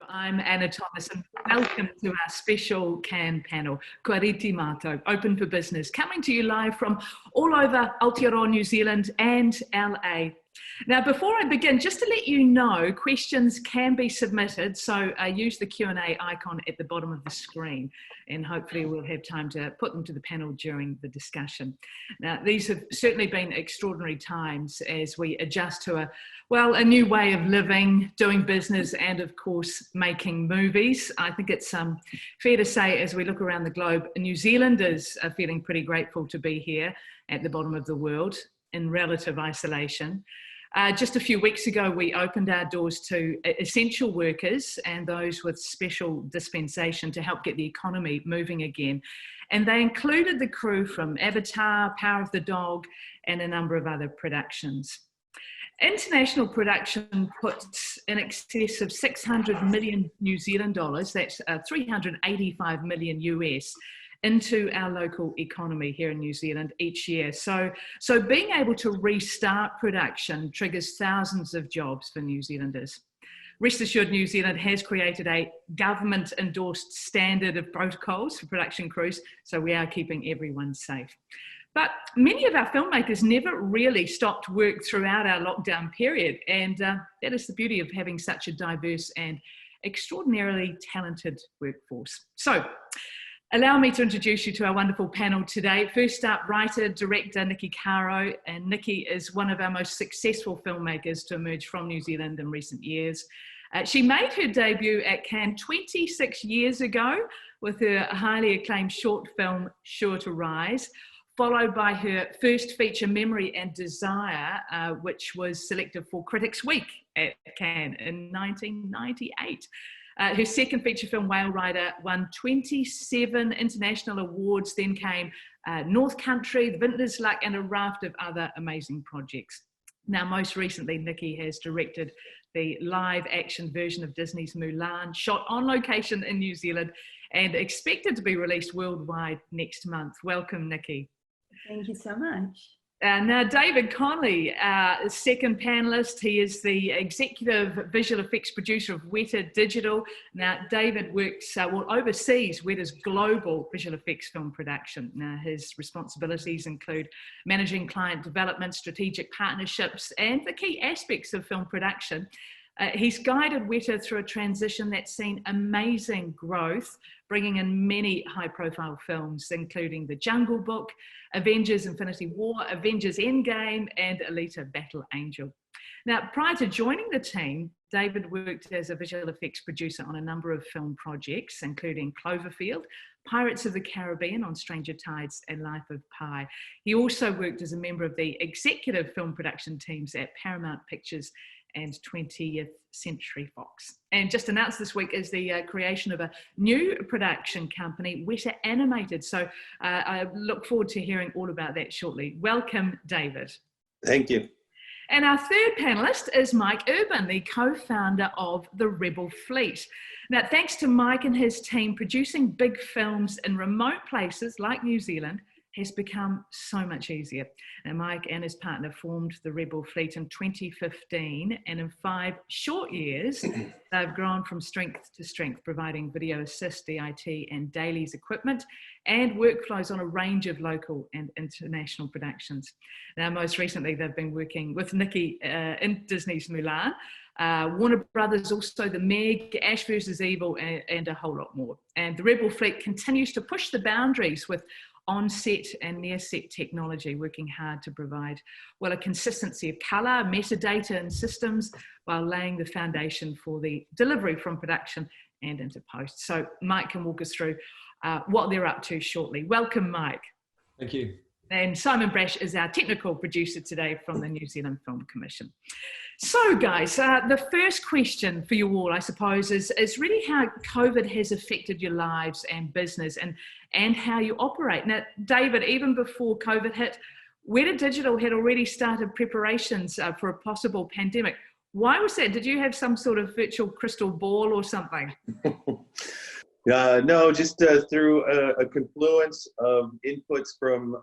I'm Anna Thomas and welcome to our special Cannes panel, Kua rite mātou, Open for Business, coming to you live from all over Aotearoa New Zealand and LA. Now, before I begin, just to let you know, questions can be submitted, so use the Q&A icon at the bottom of the screen, and hopefully we'll have time to put them to the panel during the discussion. Now, these have certainly been extraordinary times as we adjust to a new way of living, doing business, and of course, making movies. I think it's fair to say, as we look around the globe, New Zealanders are feeling pretty grateful to be here at the bottom of the world in relative isolation. Just a few weeks ago, we opened our doors to essential workers and those with special dispensation to help get the economy moving again. And they included the crew from Avatar, Power of the Dog, and a number of other productions. International production puts in excess of 600 million New Zealand dollars, that's 385 million US, into our local economy here in New Zealand each year. So being able to restart production triggers thousands of jobs for New Zealanders. Rest assured, New Zealand has created a government-endorsed standard of protocols for production crews, so we are keeping everyone safe. But many of our filmmakers never really stopped work throughout our lockdown period, and that is the beauty of having such a diverse and extraordinarily talented workforce. So, allow me to introduce you to our wonderful panel today. First up, writer, director Niki Caro, and Niki is one of our most successful filmmakers to emerge from New Zealand in recent years. She made her debut at Cannes 26 years ago with her highly acclaimed short film, Sure to Rise, followed by her first feature, Memory and Desire, which was selected for Critics' Week at Cannes in 1998. Her second feature film, Whale Rider, won 27 international awards. Then came North Country, The Vintner's Luck, and a raft of other amazing projects. Now, most recently, Niki has directed the live action version of Disney's Mulan, shot on location in New Zealand and expected to be released worldwide next month. Welcome, Niki. Thank you so much. Now, David Conley, second panelist, he is the executive visual effects producer of Weta Digital. Now, David works, oversees Weta's global visual effects film production. Now, his responsibilities include managing client development, strategic partnerships, and the key aspects of film production. He's guided Weta through a transition that's seen amazing growth, bringing in many high-profile films, including The Jungle Book, Avengers Infinity War, Avengers Endgame, and Alita Battle Angel. Now, prior to joining the team, David worked as a visual effects producer on a number of film projects, including Cloverfield, Pirates of the Caribbean on Stranger Tides, and Life of Pi. He also worked as a member of the executive film production teams at Paramount Pictures and 20th Century Fox. And just announced this week is the creation of a new production company, Weta Animated. So I look forward to hearing all about that shortly. Welcome, David. Thank you. And our third panelist is Mike Urban, the co-founder of the Rebel Fleet. Now, thanks to Mike and his team, producing big films in remote places like New Zealand has become so much easier. Now, Mike and his partner formed the Rebel Fleet in 2015, and in 5 short years, they've grown from strength to strength, providing video assist, DIT, and dailies equipment, and workflows on a range of local and international productions. Now, most recently, they've been working with Niki in Disney's Mulan, Warner Brothers, also The Meg, Ash vs. Evil, and a whole lot more. And the Rebel Fleet continues to push the boundaries with on-set and near-set technology, working hard to provide, a consistency of colour, metadata and systems, while laying the foundation for the delivery from production and into post. So Mike can walk us through what they're up to shortly. Welcome, Mike. Thank you. And Simon Brash is our technical producer today from the New Zealand Film Commission. So guys, the first question for you all, I suppose, is really how COVID has affected your lives and business and how you operate. Now, David, even before COVID hit, Weta Digital had already started preparations for a possible pandemic. Why was that? Did you have some sort of virtual crystal ball or something? No, just through a confluence of inputs from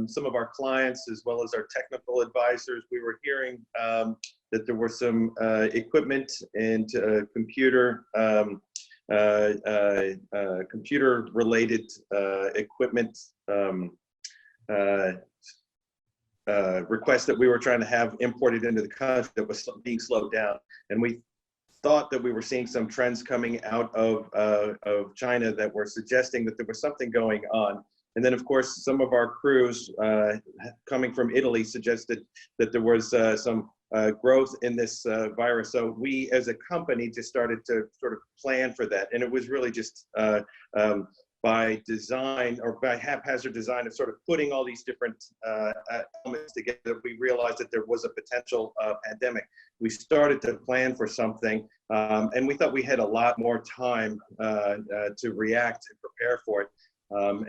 some of our clients as well as our technical advisors. We were hearing that there were some equipment and computer-related equipment requests that we were trying to have imported into the country that was being slowed down, and we thought that we were seeing some trends coming out of China that were suggesting that there was something going on. And then, of course, some of our crews coming from Italy suggested that there was some growth in this virus. So we, as a company, just started to sort of plan for that. And it was really just by design or by haphazard design of sort of putting all these different elements together, we realized that there was a potential pandemic. We started to plan for something, and we thought we had a lot more time to react and prepare for it.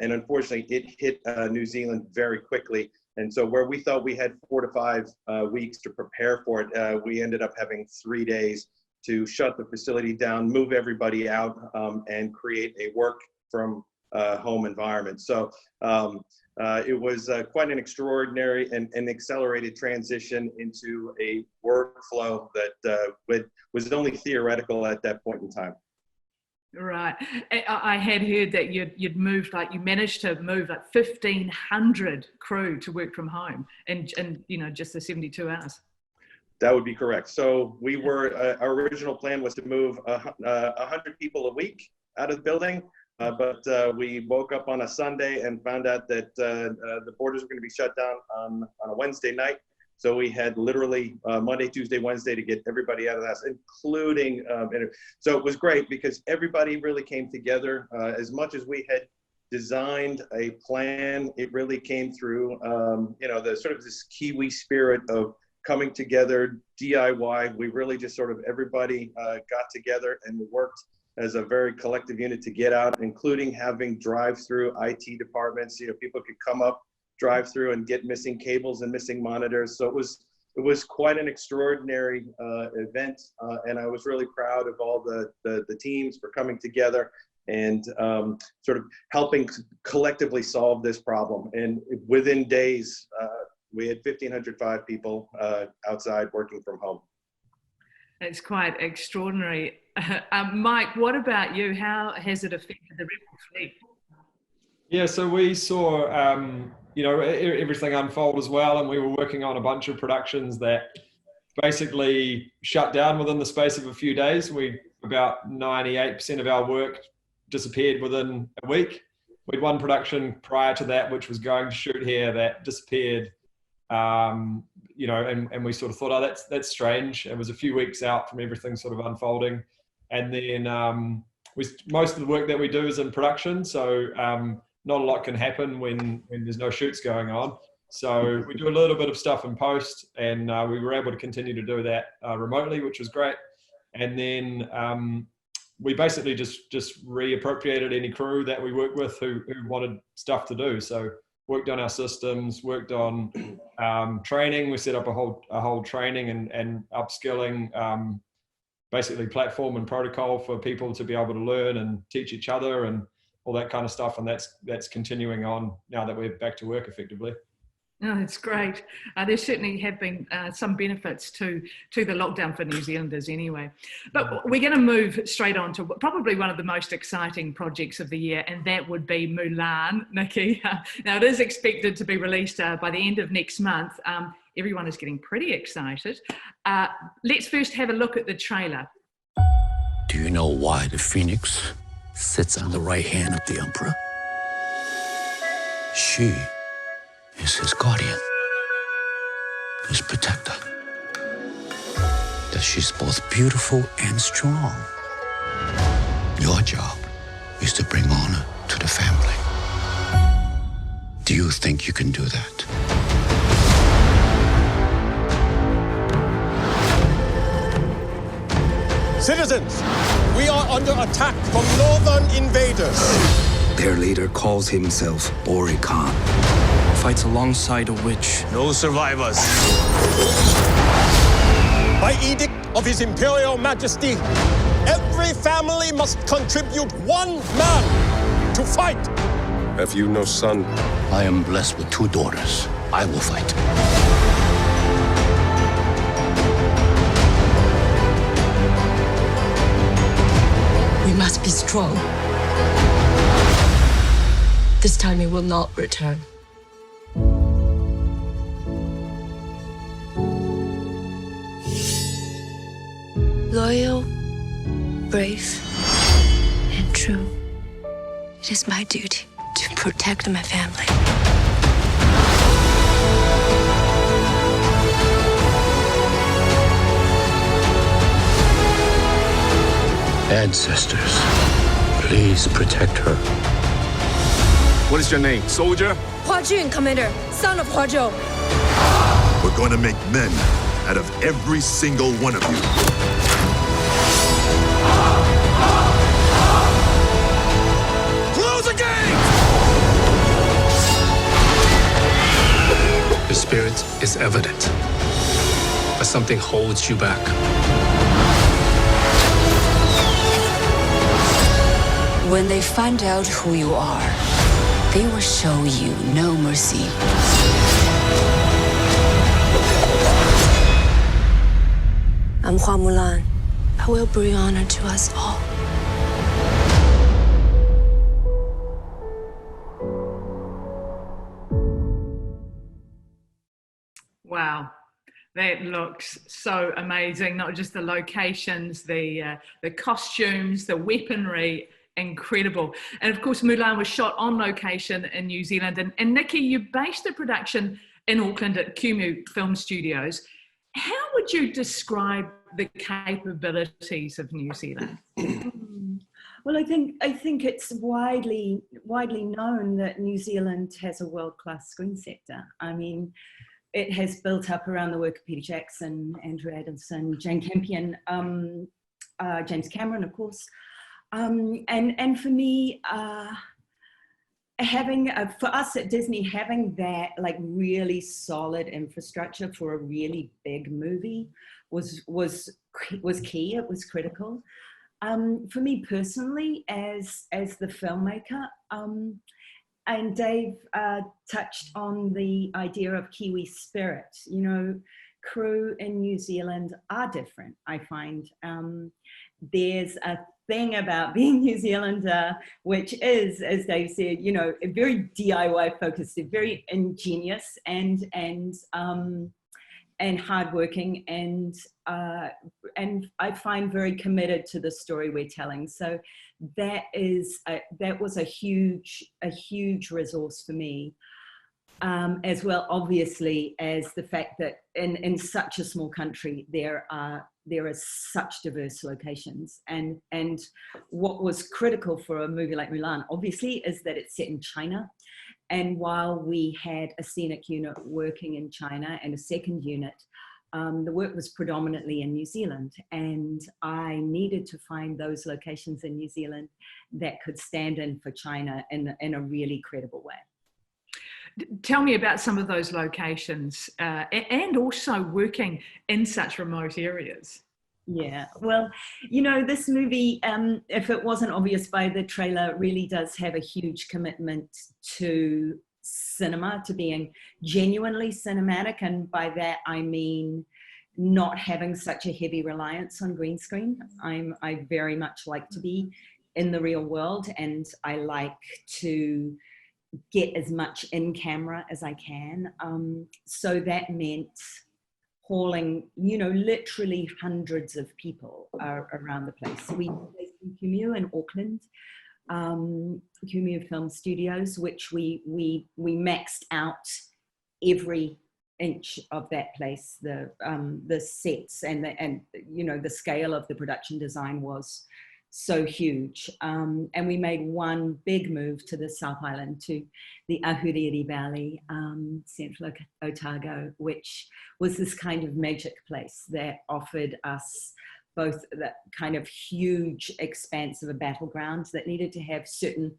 And unfortunately, it hit New Zealand very quickly. And so where we thought we had 4 to 5 weeks to prepare for it, we ended up having 3 days to shut the facility down, move everybody out, and create a work from home environment. So it was quite an extraordinary and accelerated transition into a workflow that was only theoretical at that point in time. Right. I had heard that you'd moved, like you managed to move like 1,500 crew to work from home in just the 72 hours. That would be correct. So we were, our original plan was to move 100 people a week out of the building. But we woke up on a Sunday and found out that the borders were going to be shut down on a Wednesday night. So we had literally Monday, Tuesday, Wednesday to get everybody out of the house, including, so it was great because everybody really came together. As much as we had designed a plan, it really came through, the sort of this Kiwi spirit of coming together, DIY. We really just sort of, everybody got together and worked as a very collective unit to get out, including having drive-through IT departments. People could come up, drive through and get missing cables and missing monitors. So it was quite an extraordinary event, and I was really proud of all the teams for coming together and sort of helping collectively solve this problem. And within days, we had 1,505 people outside working from home. It's quite extraordinary. Mike, what about you? How has it affected the Rebel fleet? Yeah, so we saw, everything unfold as well, and we were working on a bunch of productions that basically shut down within the space of a few days. About 98% of our work disappeared within a week. We had one production prior to that, which was going to shoot here, that disappeared. And we sort of thought, oh, that's strange. It was a few weeks out from everything sort of unfolding. And then most of the work that we do is in production. So not a lot can happen when there's no shoots going on. So we do a little bit of stuff in post, and we were able to continue to do that remotely, which was great. And then we basically just reappropriated any crew that we worked with who wanted stuff to do. So worked on our systems, worked on training. We set up a whole training and upskilling, basically platform and protocol for people to be able to learn and teach each other and all that kind of stuff. And that's continuing on now that we're back to work effectively. Oh, that's great. There certainly have been some benefits to the lockdown for New Zealanders anyway. But we're going to move straight on to probably one of the most exciting projects of the year, and that would be Mulan, Niki. Now, it is expected to be released by the end of next month. Everyone is getting pretty excited. Let's first have a look at the trailer. Do you know why the Phoenix sits on the right hand of the Emperor? She is his guardian, his protector. That she's both beautiful and strong. Your job is to bring honor to the family. Do you think you can do that? Citizens, we are under attack from northern invaders. Their leader calls himself Ori Khan. Fights alongside a witch. No survivors. By edict of His Imperial Majesty, every family must contribute one man to fight. Have you no son? I am blessed with 2 daughters. I will fight. We must be strong. This time he will not return. Loyal, brave, and true. It is my duty to protect my family. Ancestors, please protect her. What is your name, soldier? Hua Jun, Commander, son of Hua Zhou. We're going to make men out of every single one of you. Close the gate! The spirit is evident, but something holds you back. When they find out who you are, they will show you no mercy. I'm Hua Mulan. I will bring honor to us all. Wow, that looks so amazing. Not just the locations, the costumes, the weaponry, incredible. And of course, Mulan was shot on location in New Zealand. And Niki, you based the production in Auckland at Tumu Film Studios. How would you describe the capabilities of New Zealand? Well, I think it's widely known that New Zealand has a world-class screen sector. I mean, it has built up around the work of Peter Jackson, Andrew Adamson, Jane Campion, James Cameron, of course. And for me, for us at Disney, having that like really solid infrastructure for a really big movie was key. It was critical. For me personally, as the filmmaker, and Dave touched on the idea of Kiwi spirit. You know, crew in New Zealand are different, I find. There's a thing about being New Zealander, which is, as Dave said, you know, very DIY focused, very ingenious and hardworking, and I find very committed to the story we're telling. So that was a huge resource for me, as well, obviously, as the fact that in such a small country there are such diverse locations, and what was critical for a movie like Mulan, obviously, is that it's set in China. And while we had a scenic unit working in China and a second unit, the work was predominantly in New Zealand, and I needed to find those locations in New Zealand that could stand in for China in a really credible way. Tell me about some of those locations, and also working in such remote areas. Yeah, well, you know, this movie, if it wasn't obvious by the trailer, really does have a huge commitment to cinema, to being genuinely cinematic. And by that, I mean not having such a heavy reliance on green screen. I very much like to be in the real world, and I like to get as much in camera as I can. So that meant hauling, you know, literally hundreds of people around the place. So we based in Tumu in Auckland, Tumu Film Studios, which we maxed out every inch of that place. The sets and you know, the scale of the production design was so huge. And we made one big move to the South Island, to the Aotearoa Valley, central Otago, which was this kind of magic place that offered us both that kind of huge expanse of a battleground that needed to have certain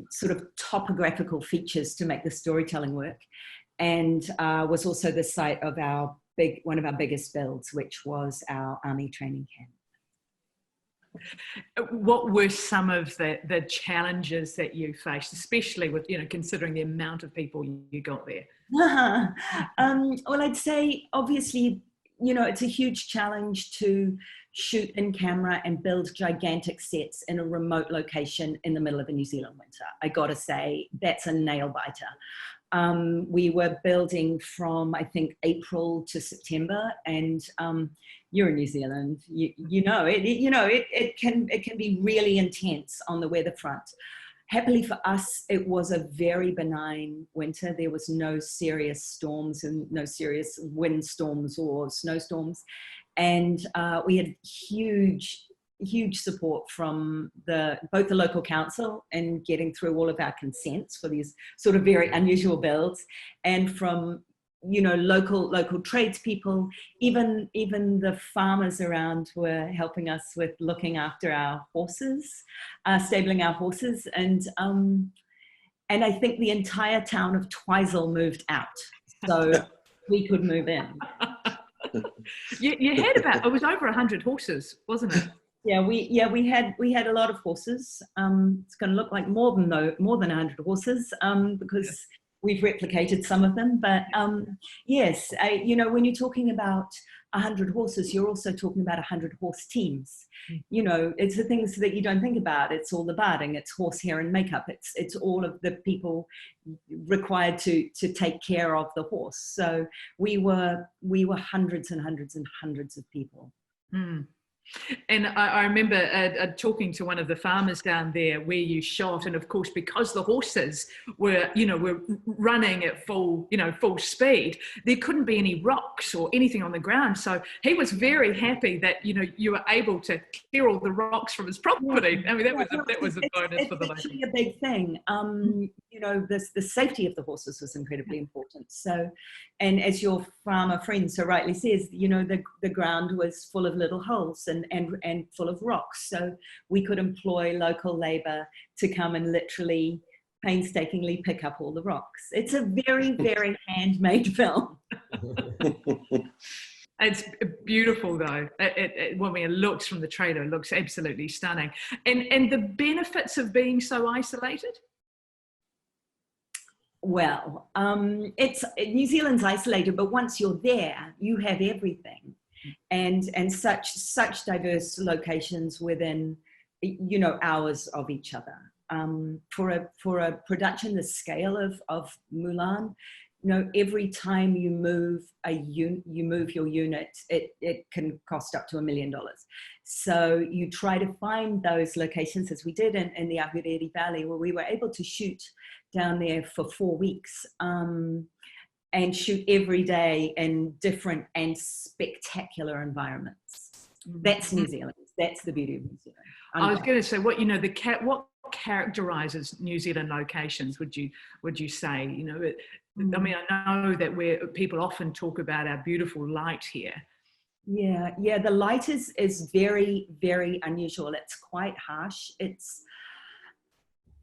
sort of topographical features to make the storytelling work, and was also the site of our one of our biggest builds, which was our army training camp. What were some of the challenges that you faced, especially with, considering the amount of people you got there? Well, I'd say, obviously, it's a huge challenge to shoot in camera and build gigantic sets in a remote location in the middle of a New Zealand winter. I gotta say, that's a nail biter. We were building from, I think, April to September, and you're in New Zealand, it can be really intense on the weather front. Happily for us, it was a very benign winter. There was no serious storms and no serious windstorms or snowstorms. And we had huge support from both the local council in getting through all of our consents for these sort of very unusual builds, and from local tradespeople. Even the farmers around were helping us with looking after our horses, stabling our horses, and I think the entire town of Twizel moved out, so we could move in. You had it was over 100 horses, wasn't it? Yeah, we had a lot of horses. It's going to look like more than 100 horses, because we've replicated some of them. But yes, when you're talking about 100 horses, you're also talking about 100 horse teams. It's the things that you don't think about. It's all the barding, it's horse hair and makeup, it's all of the people required to take care of the horse. So we were hundreds and hundreds and hundreds of people. Mm. And I remember talking to one of the farmers down there where you shot, and of course, because the horses were running at full speed, there couldn't be any rocks or anything on the ground. So he was very happy that you were able to clear all the rocks from his property. I mean, that was a bonus for the local. It's actually a big thing. The safety of the horses was incredibly important. So, and as your farmer friend so rightly says, the ground was full of little holes and full of rocks. So we could employ local labor to come and literally painstakingly pick up all the rocks. It's a very, very handmade film. It's beautiful though. When it looks from the trailer, it looks absolutely stunning. And the benefits of being so isolated? Well, New Zealand's isolated, but once you're there, you have everything, and such diverse locations within, hours of each other. For a production the scale of Mulan, every time you move your unit, it can cost up to $1 million. So you try to find those locations, as we did in the Aotearoa Valley, where we were able to shoot down there for 4 weeks, and shoot every day in different and spectacular environments. That's New Zealand. That's the beauty of New Zealand. I was going to say, what characterizes New Zealand locations? Would you say? I mean, I know that people often talk about our beautiful light here. Yeah. The light is very, very unusual. It's quite harsh. It's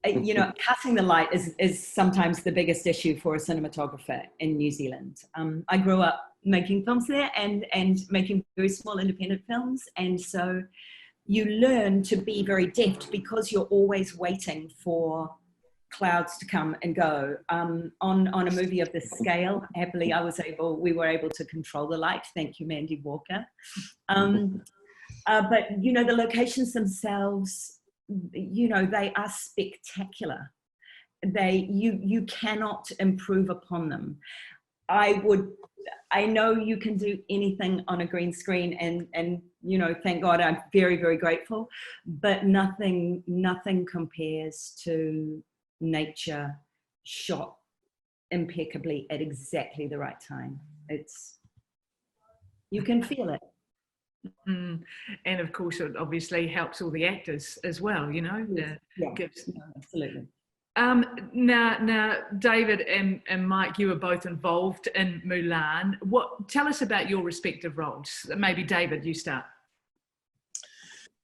cutting the light is sometimes the biggest issue for a cinematographer in New Zealand. I grew up making films there and making very small independent films, and so you learn to be very deft because you're always waiting for clouds to come and go. On a movie of this scale, happily we were able to control the light. Thank you, Mandy Walker. But the locations themselves, they are spectacular. You cannot improve upon them. I know you can do anything on a green screen, and thank God, I'm very, very grateful, but nothing compares to nature shot impeccably at exactly the right time. You can feel it. Mm. And of course, it obviously helps all the actors as well, Absolutely. Now, David and Mike, you were both involved in Mulan. Tell us about your respective roles. Maybe David, you start.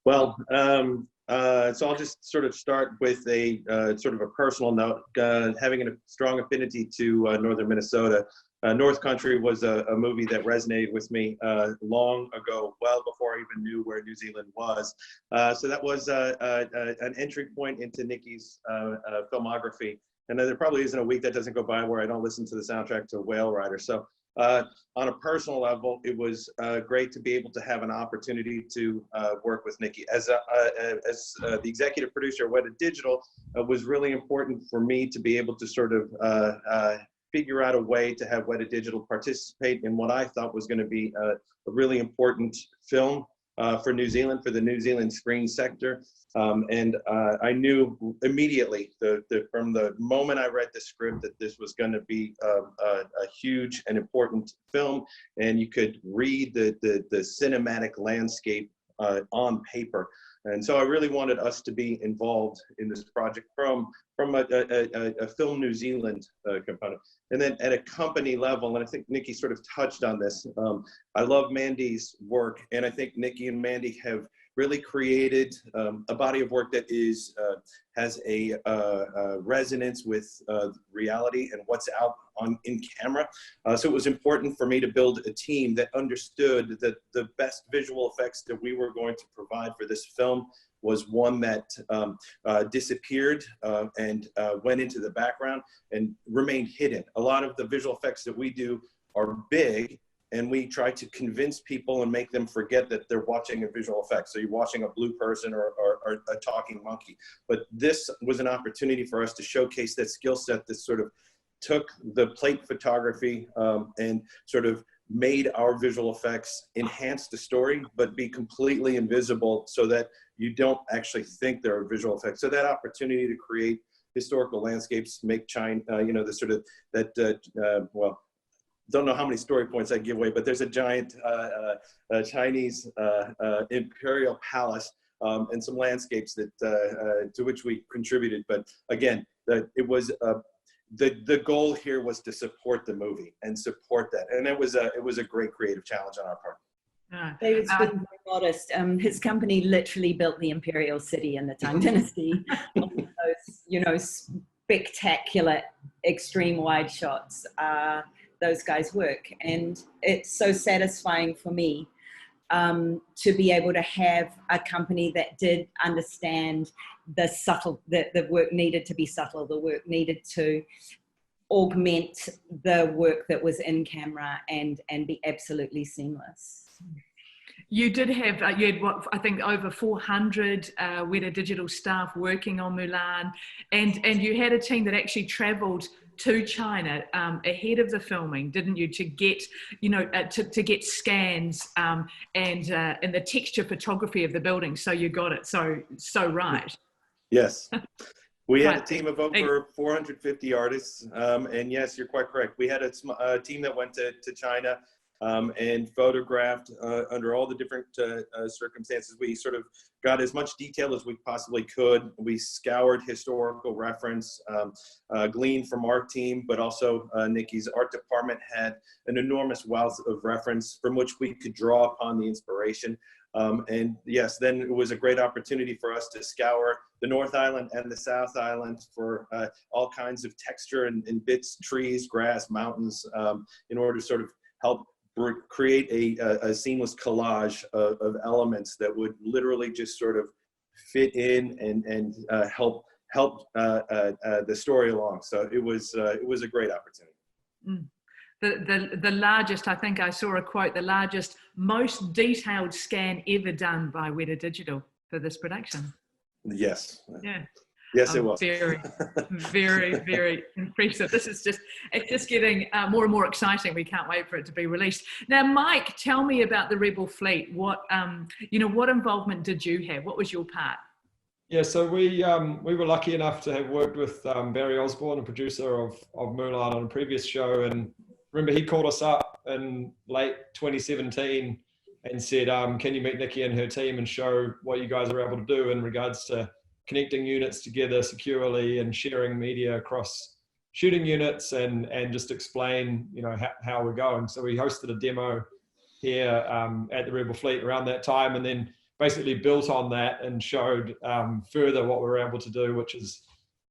Well, so I'll just sort of start with a sort of a personal note. Having a strong affinity to northern Minnesota, North Country was a movie that resonated with me long ago, well before I even knew where New Zealand was. So that was an entry point into Niki's filmography. And there probably isn't a week that doesn't go by where I don't listen to the soundtrack to Whale Rider. So on a personal level, it was great to be able to have an opportunity to work with Niki. As the executive producer of Weta Digital, it was really important for me to be able to sort of figure out a way to have Weta Digital participate in what I thought was going to be a really important film for New Zealand, for the New Zealand screen sector. And I knew immediately from the moment I read the script that this was going to be a huge and important film, and you could read the cinematic landscape on paper. And so I really wanted us to be involved in this project from a Film New Zealand component. And then at a company level, and I think Niki sort of touched on this, I love Mandy's work, and I think Niki and Mandy have really created a body of work that has a resonance with reality and what's out in camera. So it was important for me to build a team that understood that the best visual effects that we were going to provide for this film was one that disappeared and went into the background and remained hidden. A lot of the visual effects that we do are big, and we try to convince people and make them forget that they're watching a visual effect. So you're watching a blue person or a talking monkey. But this was an opportunity for us to showcase that skill set that sort of took the plate photography and sort of made our visual effects enhance the story, but be completely invisible so that you don't actually think they're a visual effect. So that opportunity to create historical landscapes, make China, the sort of that, well, don't know how many story points I give away, but there's a giant Chinese imperial palace and some landscapes that to which we contributed. But again, it was the goal here was to support the movie and support that, and it was a great creative challenge on our part. David's been very modest. His company literally built the imperial city in the Tang Dynasty. Those, spectacular, extreme wide shots. Those guys work, and it's so satisfying for me to be able to have a company that did understand the work needed to be subtle, the work needed to augment the work that was in camera and be absolutely seamless. You did have, you had what, I think over 400 Weta Digital staff working on Mulan, and you had a team that actually travelled to China ahead of the filming, didn't you, to get, to get scans and the texture photography of the building. So you got it so right. Yes. We had a team of over 450 artists, and yes, you're quite correct. We had a team that went to China and photographed under all the different circumstances. We sort of got as much detail as we possibly could. We scoured historical reference, gleaned from our team, but also Niki's art department had an enormous wealth of reference from which we could draw upon the inspiration. And yes, then it was a great opportunity for us to scour the North Island and the South Island for all kinds of texture and bits, trees, grass, mountains, in order to sort of help create a seamless collage of elements that would literally just sort of fit in and help the story along. So it was a great opportunity. Mm. The largest, I think I saw a quote, the largest, most detailed scan ever done by Weta Digital for this production. Yes. Yeah. Yes, it was. Very, very, very impressive. It's just getting more and more exciting. We can't wait for it to be released. Now, Mike, tell me about the Rebel Fleet. What involvement did you have? What was your part? Yeah, so we were lucky enough to have worked with Barry Osborne, a producer of Mulan, on a previous show, and remember he called us up in late 2017 and said, can you meet Niki and her team and show what you guys are able to do in regards to connecting units together securely and sharing media across shooting units and just explain, how we're going. So we hosted a demo here at the Rebel Fleet around that time, and then basically built on that and showed further what we were able to do, which is,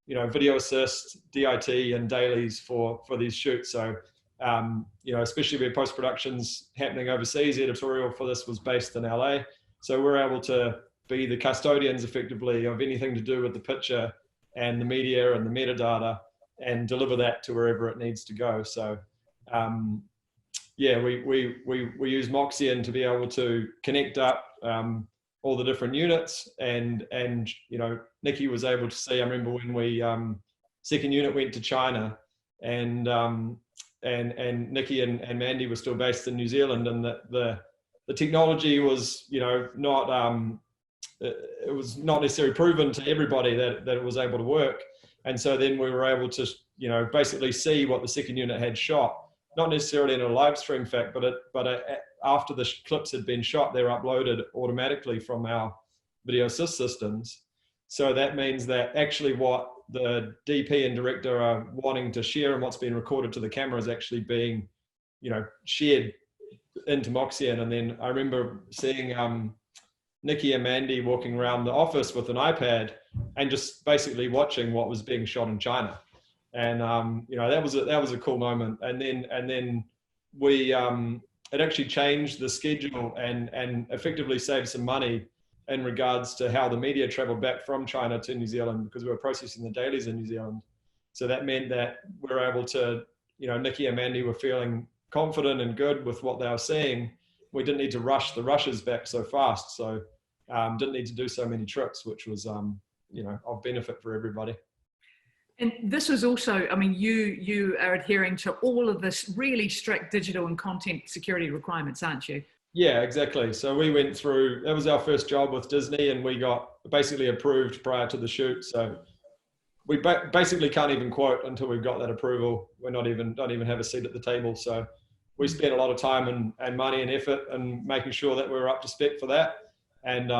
video assist, DIT, and dailies for these shoots. So you know, especially where post-production's happening overseas. Editorial for this was based in LA. So we're able to be the custodians effectively of anything to do with the picture and the media and the metadata, and deliver that to wherever it needs to go. So yeah, we use Moxion to be able to connect up all the different units, and you know, Niki was able to see, I remember when we second unit went to China, and Niki and Mandy were still based in New Zealand, and the technology was, you know, not it was not necessarily proven to everybody that it was able to work. And so then we were able to, you know, basically see what the second unit had shot, not necessarily in a live stream fact, but after the clips had been shot, they were uploaded automatically from our video assist systems. So that means that actually what the DP and director are wanting to share and what's been recorded to the camera is actually being, you know, shared into Moxion. And then I remember seeing Niki and Mandy walking around the office with an iPad and just basically watching what was being shot in China. And you know, that was a cool moment. And then we it actually changed the schedule and effectively saved some money in regards to how the media traveled back from China to New Zealand, because we were processing the dailies in New Zealand. So that meant that we were able to, you know, Niki and Mandy were feeling confident and good with what they were seeing. We didn't need to rush the rushes back so fast. So didn't need to do so many trips, which was, you know, of benefit for everybody. And this was also, I mean, you are adhering to all of this really strict digital and content security requirements, aren't you? Yeah, exactly. So we went through, that was our first job with Disney, and we got basically approved prior to the shoot. So we basically can't even quote until we've got that approval. We're don't even have a seat at the table. So we spent a lot of time and money and effort and making sure that we were up to spec for that. And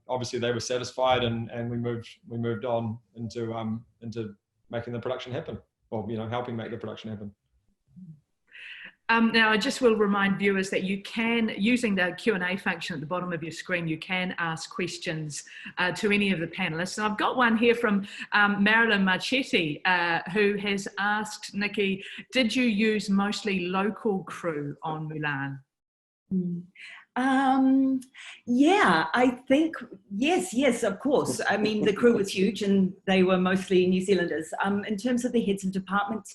obviously they were satisfied, and we moved on into making the production happen, or, you know, helping make the production happen. Now, I just will remind viewers that you can, using the Q&A function at the bottom of your screen, you can ask questions to any of the panelists. And I've got one here from Marilyn Marchetti, who has asked, Niki, did you use mostly local crew on Mulan? Yeah, I think, yes, of course. I mean, the crew was huge and they were mostly New Zealanders. In terms of the heads of department,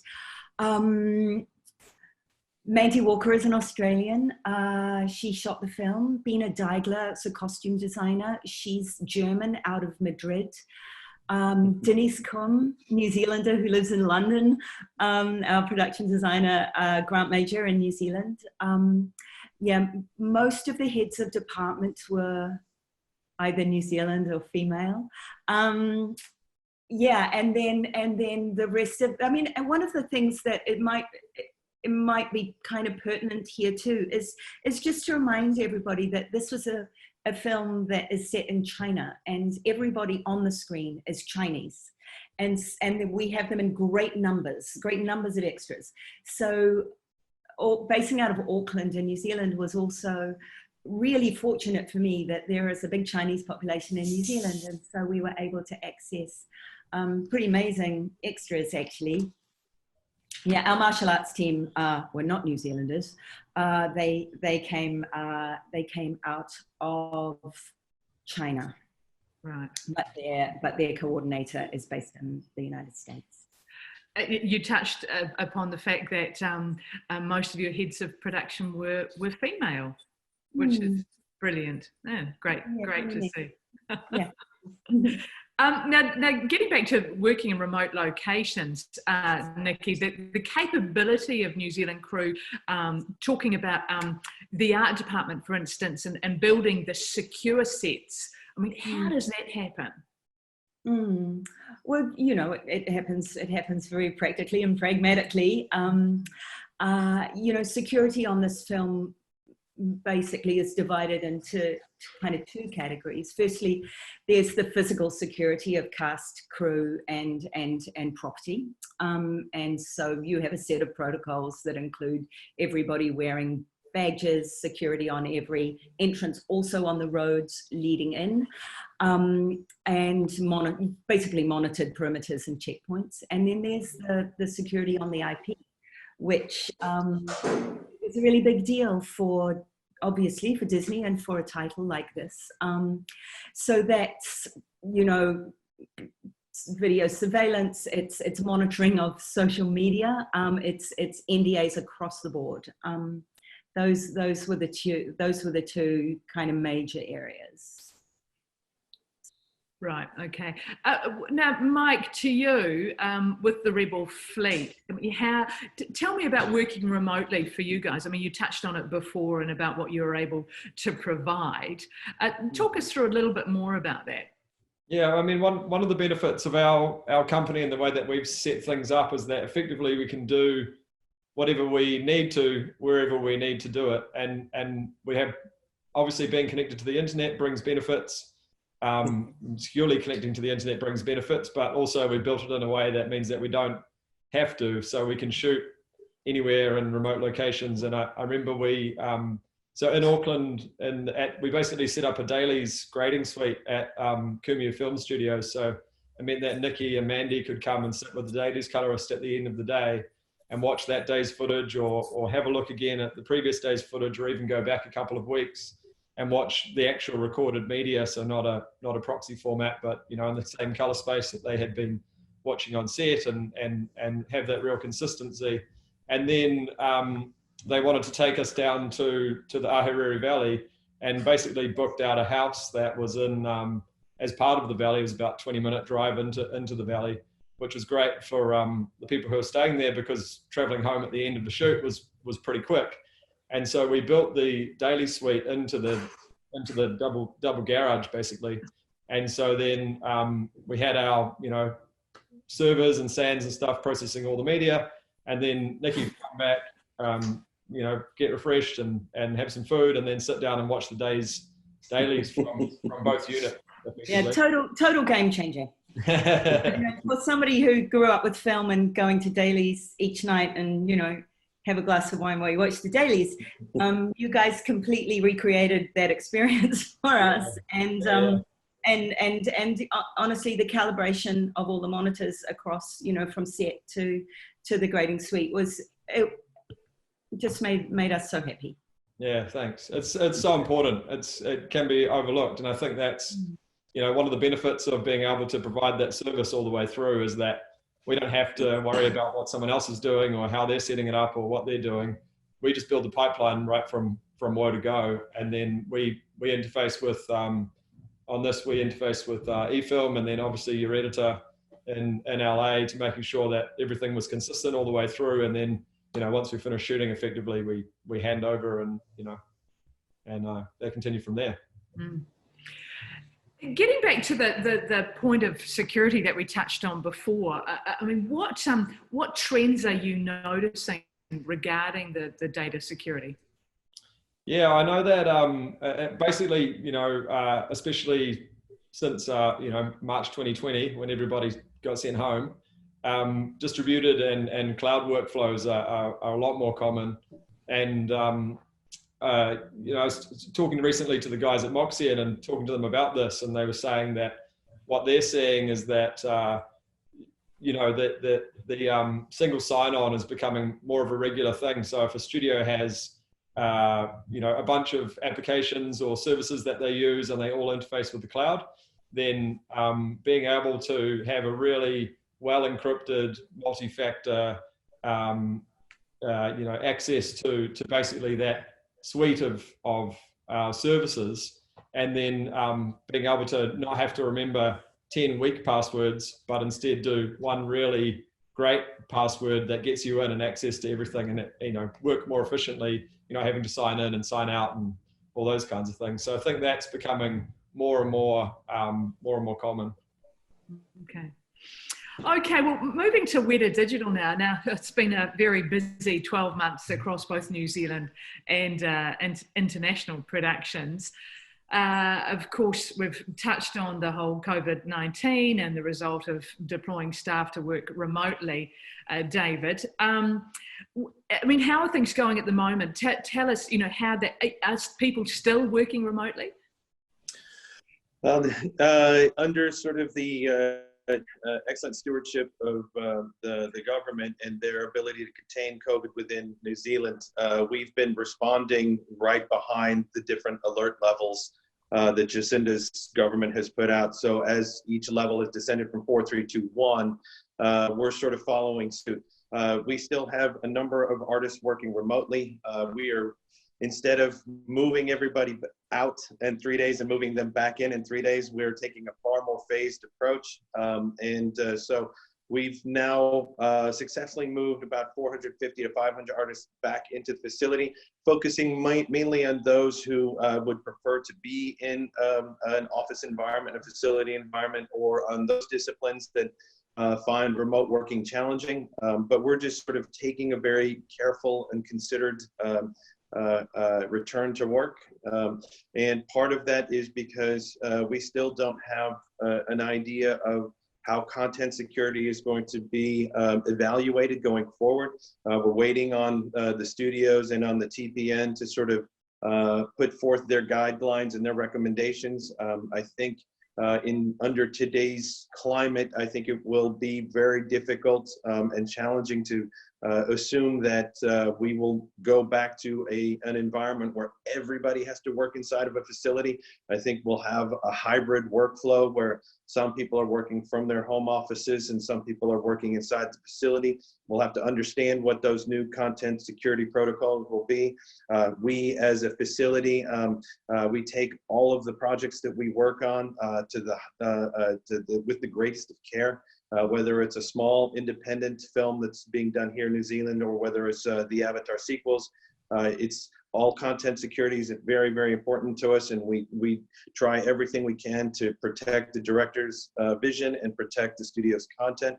Mandy Walker is an Australian. She shot the film. Bina Deigler is a costume designer. She's German, out of Madrid. Denise Kum, New Zealander who lives in London. Our production designer, Grant Major in New Zealand. Yeah, most of the heads of departments were either New Zealand or female. Yeah, and then the rest of, I mean, and one of the things that it might be kind of pertinent here too is just to remind everybody that this was a film that is set in China, and everybody on the screen is Chinese, and we have them in great numbers of extras. So basing out of Auckland in New Zealand was also really fortunate for me that there is a big Chinese population in New Zealand, and so we were able to access pretty amazing extras actually. Yeah, our martial arts team were not New Zealanders. They came out of China, right? But their coordinator is based in the United States. You touched upon the fact that most of your heads of production were female, which is brilliant. Yeah, great to see. Yeah. Now, getting back to working in remote locations, Niki, the capability of New Zealand crew, talking about the art department, for instance, and building the secure sets. I mean, how does that happen? Well, you know, it happens very practically and pragmatically. You know, security on this film basically is divided into kind of two categories. Firstly, there's the physical security of cast, crew, and property. And so you have a set of protocols that include everybody wearing badges, security on every entrance, also on the roads leading in, and basically monitored perimeters and checkpoints. And then there's the security on the IP, which is a really big deal for, obviously, for Disney and for a title like this. So that's, you know, video surveillance, it's monitoring of social media, it's NDAs across the board. Those were the two kind of major areas. Right, okay. Now, Mike, to you, with the Rebel Fleet, tell me about working remotely for you guys. I mean, you touched on it before and about what you were able to provide. Talk us through a little bit more about that. Yeah, I mean, one of the benefits of our company and the way that we've set things up is that effectively we can do whatever we need to, wherever we need to do it. And we have, obviously, being connected to the internet brings benefits. Securely connecting to the internet brings benefits, but also we built it in a way that means that we don't have to, so we can shoot anywhere in remote locations. And I remember so in Auckland, we basically set up a dailies grading suite at Tumu Film Studios. So it meant that Niki and Mandy could come and sit with the dailies colorist at the end of the day and watch that day's footage, or have a look again at the previous day's footage, or even go back a couple of weeks and watch the actual recorded media. So not a proxy format, but, you know, in the same color space that they had been watching on set, and have that real consistency. And then they wanted to take us down to the Aotearoa Valley, and basically booked out a house that was in, as part of the valley. It was about 20-minute drive into the valley, which was great for the people who were staying there, because traveling home at the end of the shoot was pretty quick. And so we built the daily suite into the double garage, basically. And so then we had our, you know, servers and SANs and stuff processing all the media, and then Niki would come back, you know, get refreshed and have some food, and then sit down and watch the dailies from both units. Yeah, total game changing. You know, for somebody who grew up with film and going to dailies each night, and, you know, have a glass of wine while you watch the dailies, you guys completely recreated that experience for us. And honestly, the calibration of all the monitors across, you know, from set to the grading suite it just made us so happy. Yeah, thanks. It's so important. It can be overlooked, and I think that's, you know, one of the benefits of being able to provide that service all the way through, is that we don't have to worry about what someone else is doing or how they're setting it up or what they're doing. We just build the pipeline right from woe to go, and then we interface with on this we interface with eFilm, and then obviously your editor in LA, to making sure that everything was consistent all the way through. And then, you know, once we finish shooting, effectively we hand over, and, you know, and they continue from there. Mm. Getting back to the point of security that we touched on before, I mean, what trends are you noticing regarding the data security? Yeah, I know that basically, you know, especially since you know, March 2020, when everybody got sent home, distributed and cloud workflows are a lot more common. And you know, I was talking recently to the guys at Moxion and talking to them about this, and they were saying that what they're seeing is that you know, that the single sign-on is becoming more of a regular thing. So if a studio has you know, a bunch of applications or services that they use, and they all interface with the cloud, then being able to have a really well encrypted multi-factor you know, access to basically that suite of services, and then being able to not have to remember 10 weak passwords, but instead do one really great password that gets you in and access to everything, and it, you know, work more efficiently, you know, having to sign in and sign out and all those kinds of things. So I think that's becoming more and more common. Okay. Okay, well, moving to Weta Digital now. Now, it's been a very busy 12 months across both New Zealand and international productions. Of course, we've touched on the whole COVID-19 and the result of deploying staff to work remotely, David. I mean, how are things going at the moment? Tell us, you know, how are people still working remotely? Under sort of the excellent stewardship of the government and their ability to contain COVID within New Zealand. We've been responding right behind the different alert levels that Jacinda's government has put out. So as each level has descended from 4, 3, 2, 1, we're sort of following suit. We still have a number of artists working remotely. We are, instead of moving everybody out in 3 days and moving them back in 3 days, we're taking a far more phased approach. So we've now successfully moved about 450 to 500 artists back into the facility, focusing mainly on those who would prefer to be in an office environment, a facility environment, or on those disciplines that find remote working challenging. But we're just sort of taking a very careful and considered return to work. And part of that is because we still don't have an idea of how content security is going to be evaluated going forward. We're waiting on the studios and on the TPN to sort of put forth their guidelines and their recommendations. I think under today's climate, I think it will be very difficult and challenging to assume that we will go back to an environment where everybody has to work inside of a facility. I think we'll have a hybrid workflow where some people are working from their home offices and some people are working inside the facility. We'll have to understand what those new content security protocols will be. We as a facility, we take all of the projects that we work on with the greatest of care. Whether it's a small independent film that's being done here in New Zealand, or whether it's the Avatar sequels, it's all content security is very, very important to us, and we try everything we can to protect the director's vision and protect the studio's content.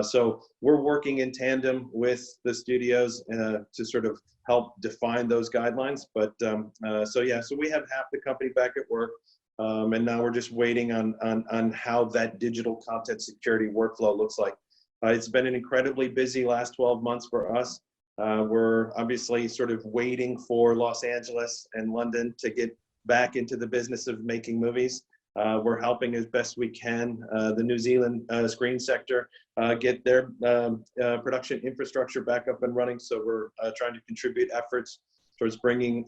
So we're working in tandem with the studios to sort of help define those guidelines. But so we have half the company back at work. And now we're just waiting on how that digital content security workflow looks like. It's been an incredibly busy last 12 months for us. We're obviously sort of waiting for Los Angeles and London to get back into the business of making movies. We're helping as best we can the New Zealand screen sector get their production infrastructure back up and running. So we're trying to contribute efforts towards bringing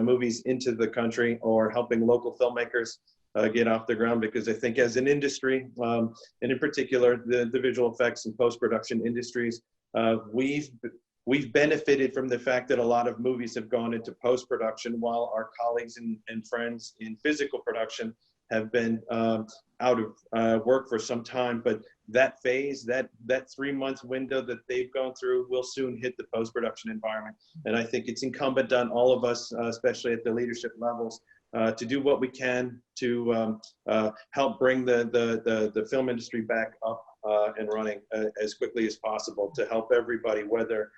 movies into the country or helping local filmmakers get off the ground, because I think as an industry, and in particular the visual effects and post-production industries, we've benefited from the fact that a lot of movies have gone into post-production while our colleagues and friends in physical production have been out of work for some time. But that phase, that 3 month window that they've gone through will soon hit the post-production environment. And I think it's incumbent on all of us, especially at the leadership levels, to do what we can to help bring the film industry back up and running as quickly as possible, to help everybody, whether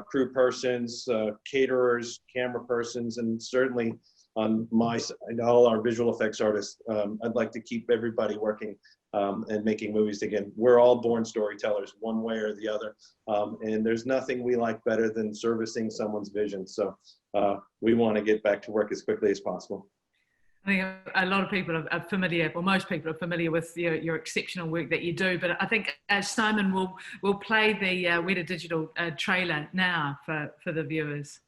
crew persons, caterers, camera persons, and certainly on my side, all our visual effects artists. I'd like to keep everybody working and making movies again. We're all born storytellers, one way or the other, and there's nothing we like better than servicing someone's vision. So we want to get back to work as quickly as possible. I think a lot of people are familiar, or most people are familiar with your exceptional work that you do. But I think Simon will play the Weta Digital trailer now for the viewers.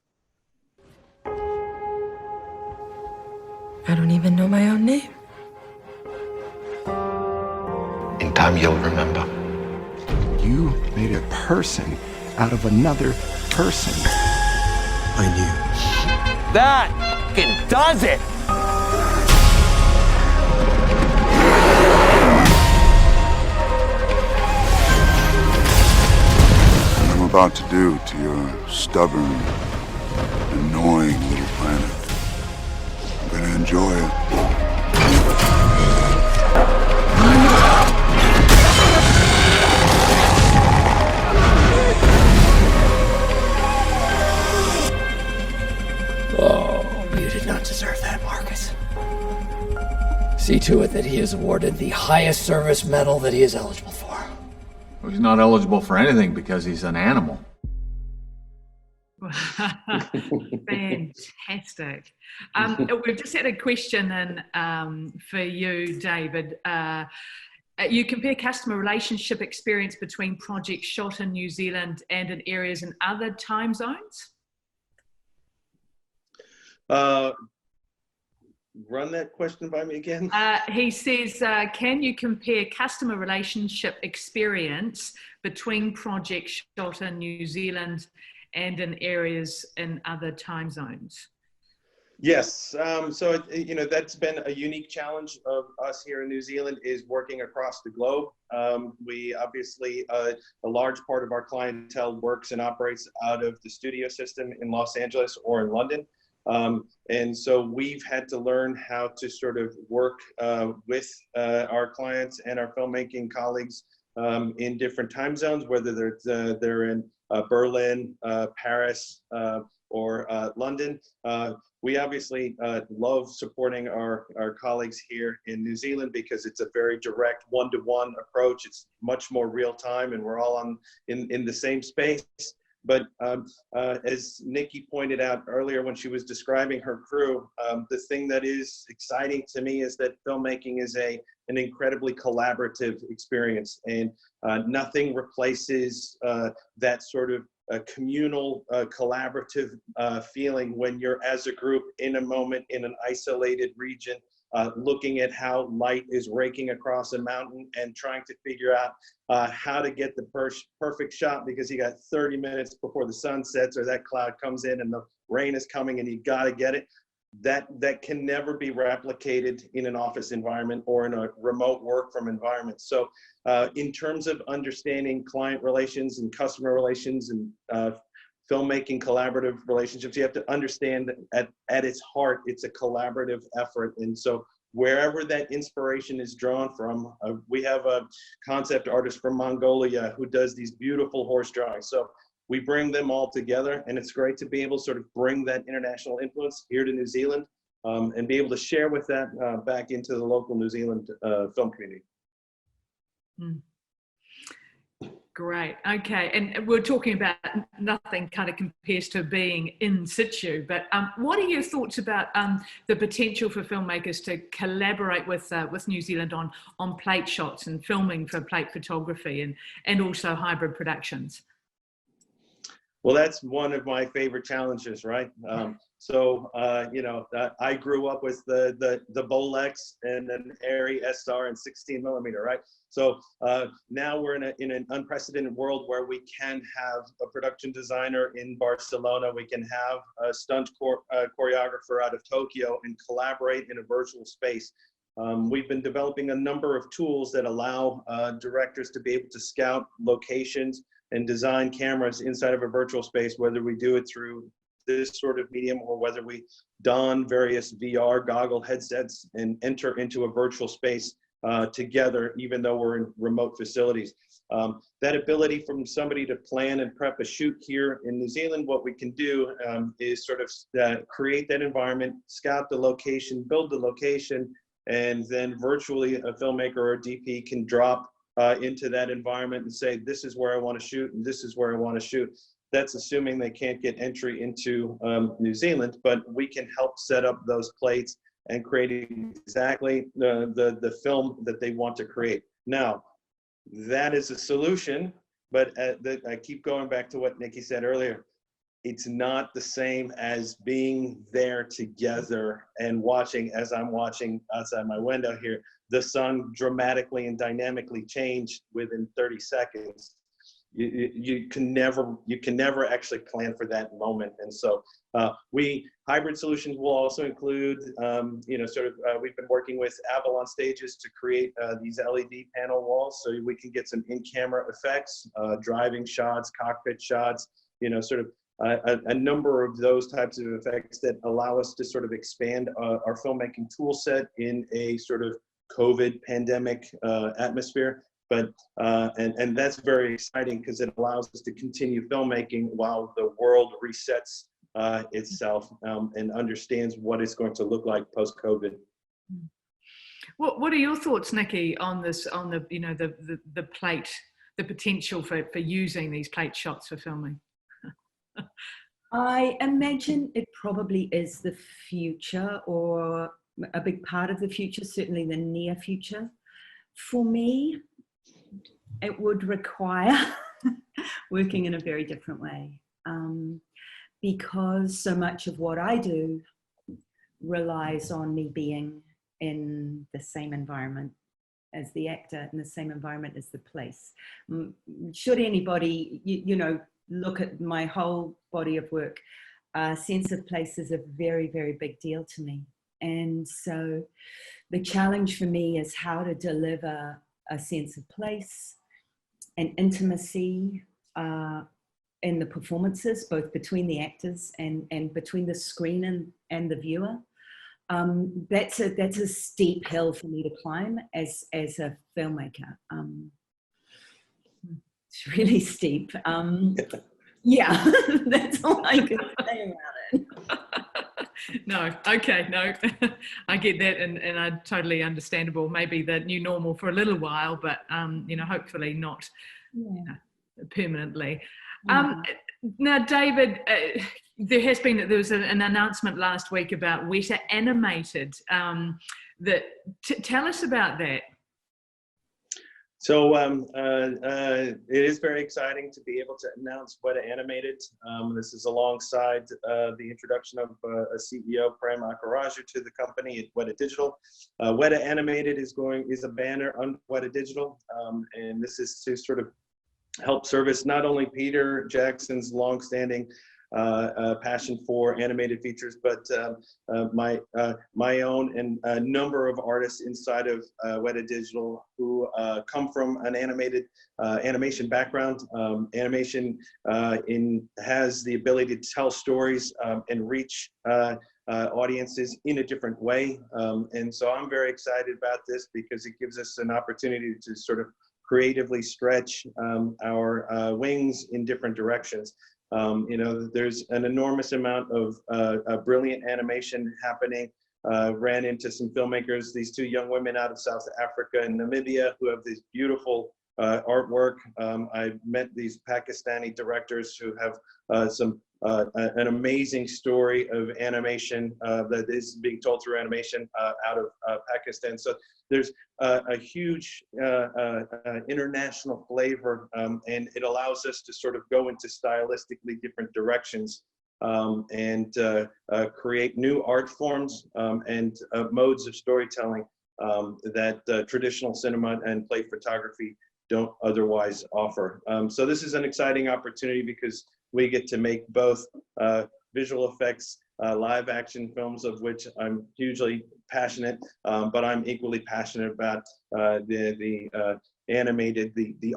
I don't even know my own name. In time, you'll remember. You made a person out of another person. I knew. That fucking does it! What I'm about to do to your stubborn, annoying little planet, I'm gonna enjoy it. Oh, you did not deserve that, Marcus. See to it that he is awarded the highest service medal that he is eligible for. Well, he's not eligible for anything because he's an animal. Fantastic. We've just had a question in for you, David. You compare customer relationship experience between projects shot in New Zealand and in areas in other time zones? Run that question by me again. He says, can you compare customer relationship experience between projects shot in New Zealand and in areas in other time zones? Yes, so that's been a unique challenge of us here in New Zealand, is working across the globe. We obviously, a large part of our clientele works and operates out of the studio system in Los Angeles or in London. And so we've had to learn how to sort of work with our clients and our filmmaking colleagues in different time zones, whether they're in Berlin, Paris, or London. We obviously love supporting our colleagues here in New Zealand because it's a very direct one-to-one approach. It's much more real time, and we're all in the same space. But as Niki pointed out earlier when she was describing her crew, the thing that is exciting to me is that filmmaking is an incredibly collaborative experience, and nothing replaces that sort of communal, collaborative feeling when you're as a group in a moment in an isolated region, looking at how light is raking across a mountain and trying to figure out how to get the perfect shot, because you got 30 minutes before the sun sets or that cloud comes in and the rain is coming and you got to get it. That can never be replicated in an office environment or in a remote work from environment. So in terms of understanding client relations and customer relations and filmmaking collaborative relationships, you have to understand that at its heart, it's a collaborative effort. And so wherever that inspiration is drawn from, we have a concept artist from Mongolia who does these beautiful horse drawings. So we bring them all together, and it's great to be able to sort of bring that international influence here to New Zealand and be able to share with that back into the local New Zealand film community. Mm. Great. Okay. And we're talking about nothing kind of compares to being in situ, but what are your thoughts about the potential for filmmakers to collaborate with New Zealand on plate shots and filming for plate photography and also hybrid productions? Well, that's one of my favorite challenges, right? I grew up with the Bolex and an Arri SR and 16mm, right? So now we're in an unprecedented world where we can have a production designer in Barcelona, we can have a stunt choreographer out of Tokyo and collaborate in a virtual space. We've been developing a number of tools that allow directors to be able to scout locations and design cameras inside of a virtual space, whether we do it through this sort of medium or whether we don various VR goggle headsets and enter into a virtual space together, even though we're in remote facilities. That ability from somebody to plan and prep a shoot here in New Zealand, what we can do is sort of create that environment, scout the location, build the location, and then virtually a filmmaker or a DP can drop into that environment and say, this is where I want to shoot and this is where I want to shoot. That's assuming they can't get entry into New Zealand, but we can help set up those plates and create exactly the film that they want to create. Now, that is a solution, but I keep going back to what Niki said earlier. It's not the same as being there together and watching, as I'm watching outside my window here, the sun dramatically and dynamically change within 30 seconds. You can never actually plan for that moment. And so hybrid solutions will also include, we've been working with Avalon Stages to create these LED panel walls so we can get some in-camera effects, driving shots, cockpit shots, a number of those types of effects that allow us to sort of expand our filmmaking tool set in a sort of COVID pandemic atmosphere. But and that's very exciting because it allows us to continue filmmaking while the world resets itself and understands what it's going to look like post-COVID. What are your thoughts, Niki, on this, on the plate, the potential for using these plate shots for filming? I imagine it probably is the future, or a big part of the future, certainly the near future. For me, it would require working in a very different way, because so much of what I do relies on me being in the same environment as the actor, in the same environment as the place. Should anybody, you know, look at my whole body of work, sense of place is a very, very big deal to me. And so the challenge for me is how to deliver a sense of place and intimacy in the performances, both between the actors and between the screen and the viewer. That's a steep hill for me to climb as a filmmaker. It's really steep. Yeah, that's all I can say about it. No, okay, no, I get that, and I totally understandable. Maybe the new normal for a little while, but you know, hopefully not permanently. Now, David, there was an announcement last week about Weta Animated. Tell us about that. So it is very exciting to be able to announce Weta Animated. This is alongside the introduction of a CEO, Prem Akkaraju, to the company at Weta Digital. Weta Animated is a banner under Weta Digital, and this is to sort of help service not only Peter Jackson's longstanding passion for animated features, but my own and a number of artists inside of Weta Digital who come from an animation background. Animation has the ability to tell stories and reach audiences in a different way. And so I'm very excited about this because it gives us an opportunity to sort of creatively stretch our wings in different directions. You know, there's an enormous amount of brilliant animation happening. Ran into some filmmakers, these two young women out of South Africa and Namibia who have this beautiful artwork. I met these Pakistani directors who have an amazing story of animation that is being told through animation out of Pakistan. So there's a huge international flavor, and it allows us to sort of go into stylistically different directions and create new art forms and modes of storytelling that traditional cinema and play photography don't otherwise offer. So this is an exciting opportunity because we get to make both visual effects, live action films, of which I'm hugely passionate, but I'm equally passionate about the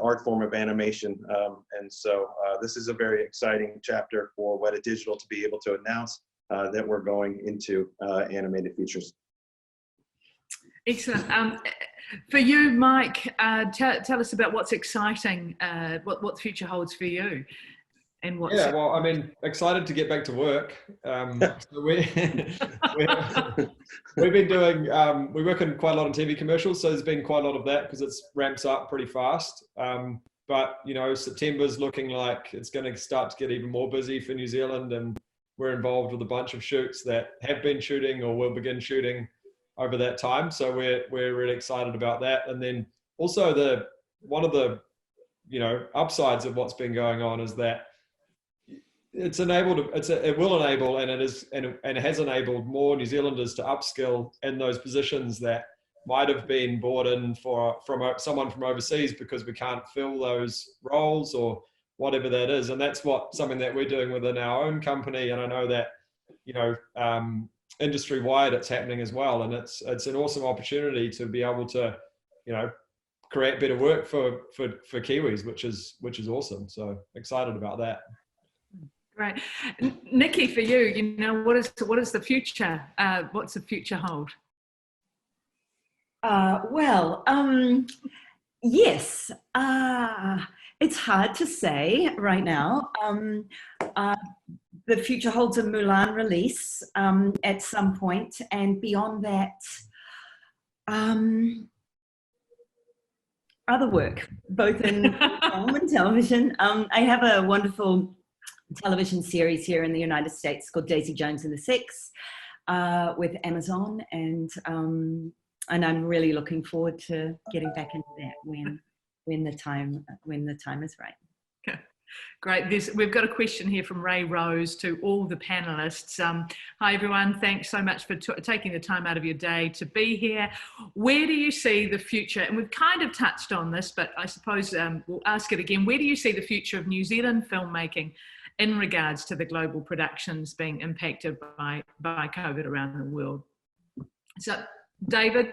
art form of animation. And so this is a very exciting chapter for Weta Digital to be able to announce that we're going into animated features. Excellent. For you, Mike, tell us about what's exciting, what the future holds for you. And what's well, I mean, excited to get back to work. So we've been doing, we work in quite a lot of TV commercials, so there's been quite a lot of that because it ramps up pretty fast. But, you know, September's looking like it's going to start to get even more busy for New Zealand, and we're involved with a bunch of shoots that have been shooting or will begin shooting over that time. So we're really excited about that. And then also one of the, you know, upsides of what's been going on is that it will enable, and it has enabled more New Zealanders to upskill in those positions that might have been brought in from someone from overseas because we can't fill those roles or whatever that is. And that's something that we're doing within our own company. And I know that, you know, industry wide it's happening as well. And it's an awesome opportunity to be able to, you know, create better work for Kiwis, which is awesome. So excited about that. Great. Niki, for you, you know, what is the future? What's the future hold? Yes, it's hard to say right now. The future holds a Mulan release at some point, and beyond that, other work, both in film and television. I have a wonderful television series here in the United States called Daisy Jones and the Six with Amazon, and I'm really looking forward to getting back into that when the time is right. Okay. Great. We've got a question here from Ray Rose to all the panelists. Hi, everyone. Thanks so much for taking the time out of your day to be here. Where do you see the future? And we've kind of touched on this, but I suppose we'll ask it again. Where do you see the future of New Zealand filmmaking in regards to the global productions being impacted by COVID around the world? So, David?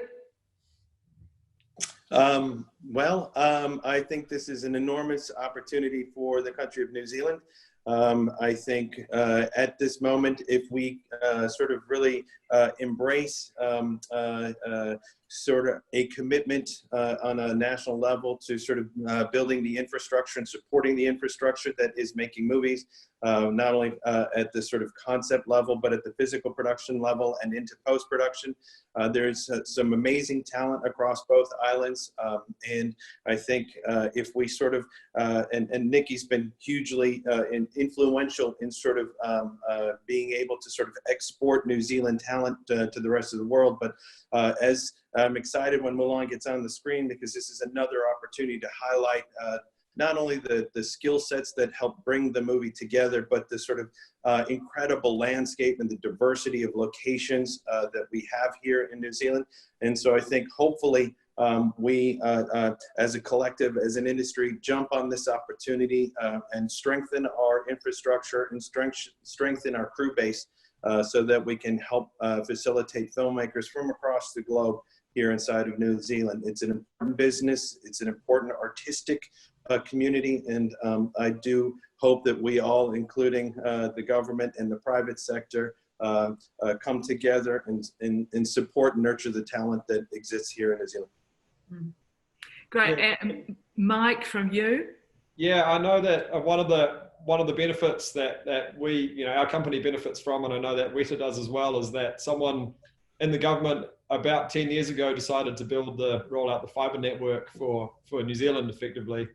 I think this is an enormous opportunity for the country of New Zealand. I think at this moment, if we sort of really embrace sort of a commitment on a national level to sort of building the infrastructure and supporting the infrastructure that is making movies, not only at the sort of concept level, but at the physical production level and into post-production. There's some amazing talent across both islands. And I think if we sort of, and Niki's been hugely influential in sort of being able to sort of export New Zealand talent to the rest of the world. But as I'm excited when Mulan gets on the screen, because this is another opportunity to highlight not only the skill sets that help bring the movie together, but the sort of incredible landscape and the diversity of locations that we have here in New Zealand. And so I think hopefully we as a collective, as an industry, jump on this opportunity and strengthen our infrastructure and strengthen our crew base so that we can help facilitate filmmakers from across the globe here inside of New Zealand. It's an important business, it's an important artistic community, and I do hope that we all, including the government and the private sector, come together and support and nurture the talent that exists here in New Zealand. Great. Mike, from you? Yeah, I know that one of the benefits that we, our company benefits from, and I know that Weta does as well, is that someone in the government about 10 years ago decided to roll out the fibre network for New Zealand effectively.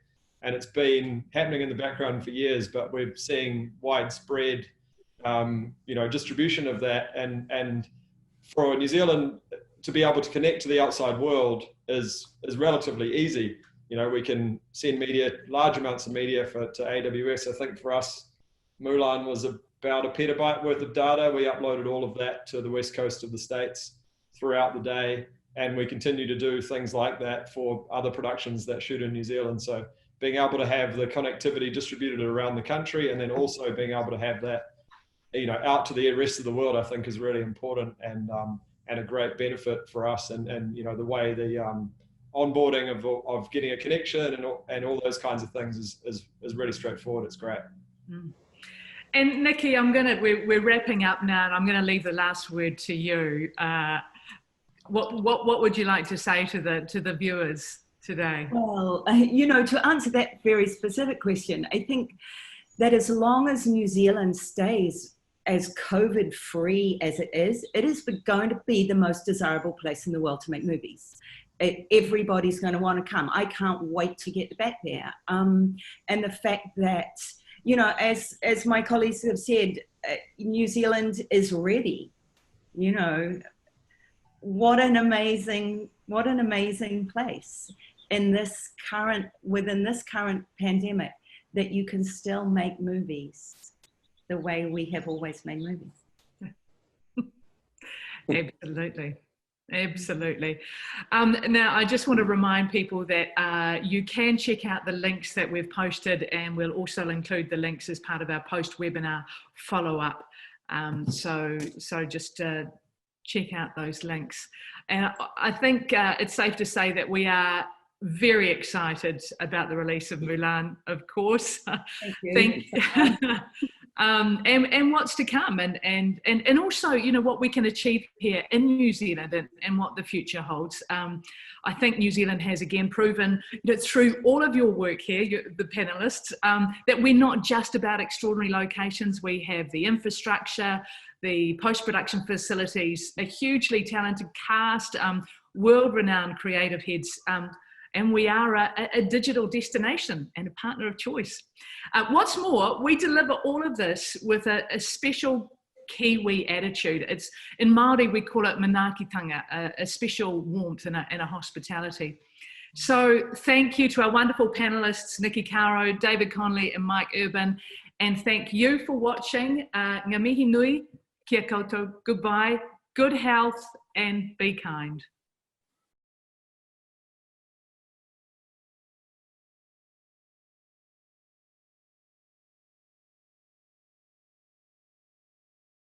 And it's been happening in the background for years, but we're seeing widespread, distribution of that. And for New Zealand to be able to connect to the outside world is relatively easy. We can send large amounts of media to AWS. I think for us, Mulan was about a petabyte worth of data. We uploaded all of that to the west coast of the States throughout the day. And we continue to do things like that for other productions that shoot in New Zealand. So being able to have the connectivity distributed around the country, and then also being able to have that, out to the rest of the world, I think is really important and a great benefit for us. And the way the onboarding of getting a connection and all those kinds of things is really straightforward. It's great. Mm. And Niki, we're wrapping up now, and I'm going to leave the last word to you. What would you like to say to the viewers today? Well, to answer that very specific question, I think that as long as New Zealand stays as COVID-free as it is going to be the most desirable place in the world to make movies. Everybody's going to want to come. I can't wait to get back there. And the fact that, as my colleagues have said, New Zealand is ready. What an amazing place within this current pandemic, that you can still make movies the way we have always made movies. Absolutely. Now, I just want to remind people that you can check out the links that we've posted, and we'll also include the links as part of our post-webinar follow-up. So just check out those links. And I think it's safe to say that we are very excited about the release of Mulan, of course. Thank you. And what's to come, and also, what we can achieve here in New Zealand and what the future holds. I think New Zealand has again proven through all of your work here, the panelists, that we're not just about extraordinary locations. We have the infrastructure, the post-production facilities, a hugely talented cast, world-renowned creative heads, and we are a digital destination and a partner of choice. What's more, we deliver all of this with a special Kiwi attitude. It's in Māori we call it manaakitanga, a special warmth and a hospitality. So thank you to our wonderful panelists, Niki Caro, David Conley and Mike Urban, and thank you for watching. Ngā mihi nui, kia koutou, goodbye, good health and be kind.